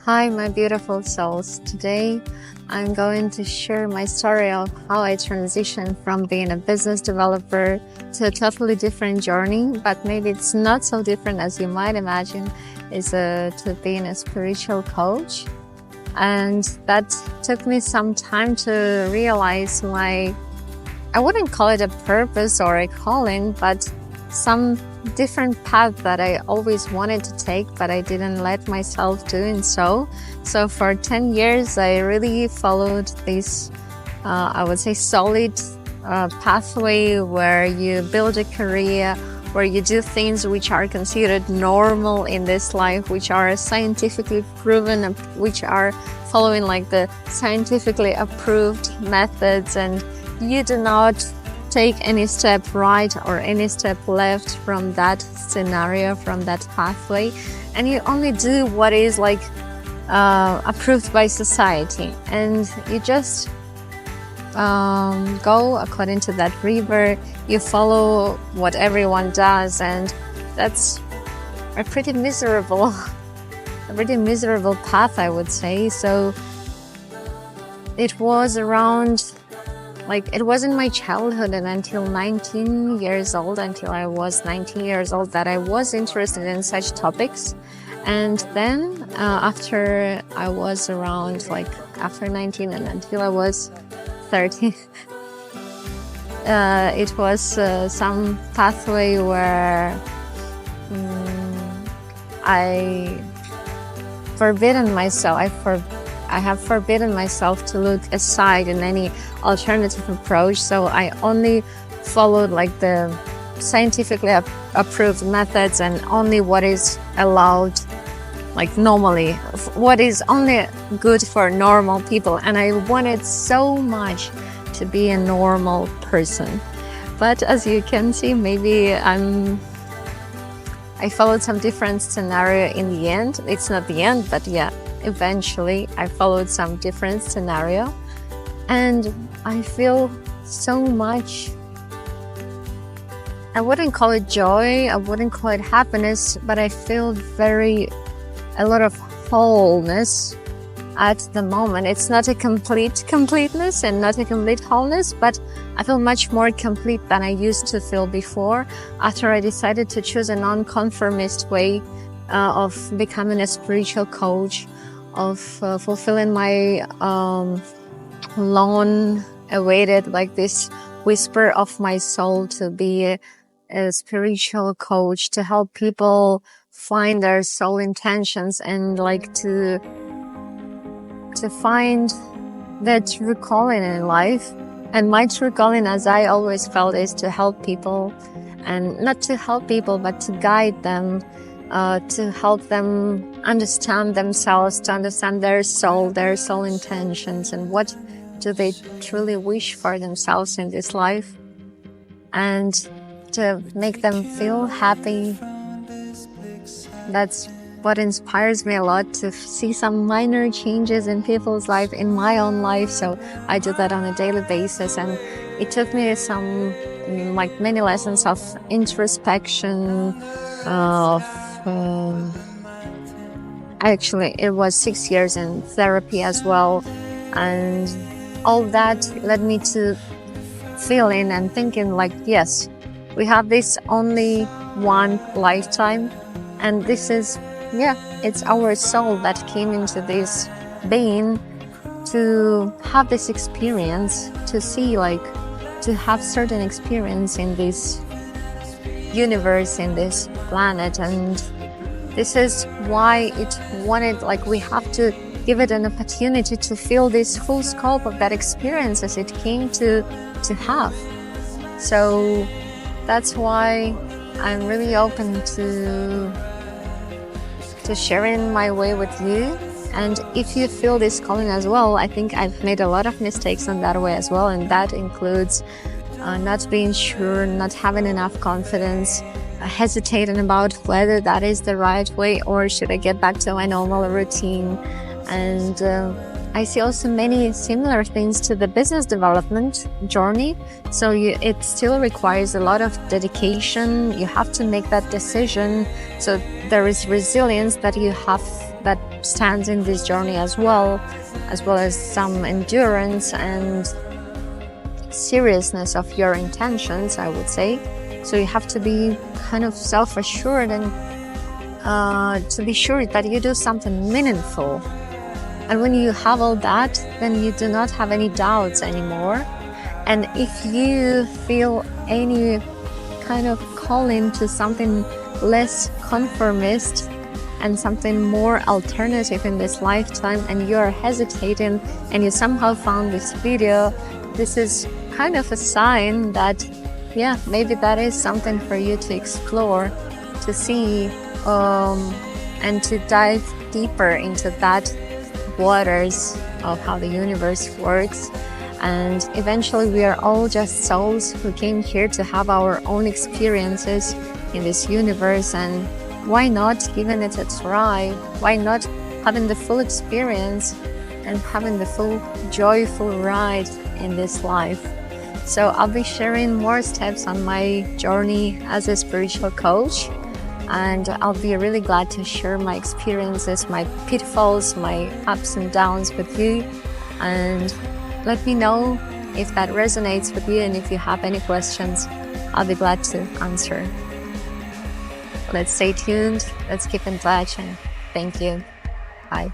Hi, my beautiful souls. Today, I'm going to share my story of how I transitioned from being a business developer to a totally different journey, but maybe it's not so different as you might imagine, to being a spiritual coach. And that took me some time to realize I wouldn't call it a purpose or a calling, but some different path that I always wanted to take, but I didn't let myself doing so. So for 10 years, I really followed this, I would say, solid pathway where you build a career, where you do things which are considered normal in this life, which are scientifically proven, which are following like the scientifically approved methods, and you do not take any step right or any step left from that scenario, from that pathway, and you only do what is approved by society, and you just go according to that river. You follow what everyone does, and that's a pretty miserable path, I would say. So it was around, it was in my childhood and until I was 19 years old that I was interested in such topics. And then after I was around, after 19 and until I was 30, it was some pathway where I have forbidden myself to look aside in any alternative approach. So I only followed the scientifically approved methods and only what is allowed, normally, what is only good for normal people. And I wanted so much to be a normal person. But as you can see, maybe I followed some different scenario in the end. It's not the end, but yeah, eventually I followed some different scenario, and I feel so much, I wouldn't call it joy, I wouldn't call it happiness, but I feel a lot of wholeness at the moment. It's not a completeness and not a complete wholeness, but I feel much more complete than I used to feel before, after I decided to choose a non-conformist way of becoming a spiritual coach, of fulfilling my long-awaited, this whisper of my soul to be a spiritual coach, to help people find their soul intentions and to find their true calling in life. And my true calling, as I always felt, is to help people, and not to help people, but to guide them, to help them understand themselves, to understand their soul intentions, and what do they truly wish for themselves in this life, and to make them feel happy. That's what inspires me a lot, to see some minor changes in people's life, in my own life. So I do that on a daily basis, and it took me some many lessons of introspection, actually it was 6 years in therapy as well, and all that led me to feeling and thinking yes, we have this only one lifetime, and this is, it's our soul that came into this being to have this experience, to see, to have certain experience in this universe, in this planet. And this is why it wanted, we have to give it an opportunity to feel this full scope of that experience as it came to have. So that's why I'm really open to sharing my way with you. And if you feel this calling as well, I think I've made a lot of mistakes on that way as well, and that includes not being sure, not having enough confidence, hesitating about whether that is the right way, or should I get back to my normal routine. And I see also many similar things to the business development journey. So it still requires a lot of dedication. You have to make that decision. So there is resilience that that stands in this journey as well as some endurance and seriousness of your intentions, I would say. So you have to be kind of self-assured and to be sure that you do something meaningful. And when you have all that, then you do not have any doubts anymore. And if you feel any kind of calling to something less conformist and something more alternative in this lifetime, and you're hesitating and you somehow found this video, this is kind of a sign that, yeah, maybe that is something for you to explore, to see, and to dive deeper into that waters of how the universe works. And eventually we are all just souls who came here to have our own experiences in this universe, and why not giving it a try? Why not having the full experience and having the full joyful ride in this life? So I'll be sharing more steps on my journey as a spiritual coach, and I'll be really glad to share my experiences, my pitfalls, my ups and downs with you. And let me know if that resonates with you, and if you have any questions, I'll be glad to answer. Let's stay tuned, let's keep in touch, and thank you. Bye.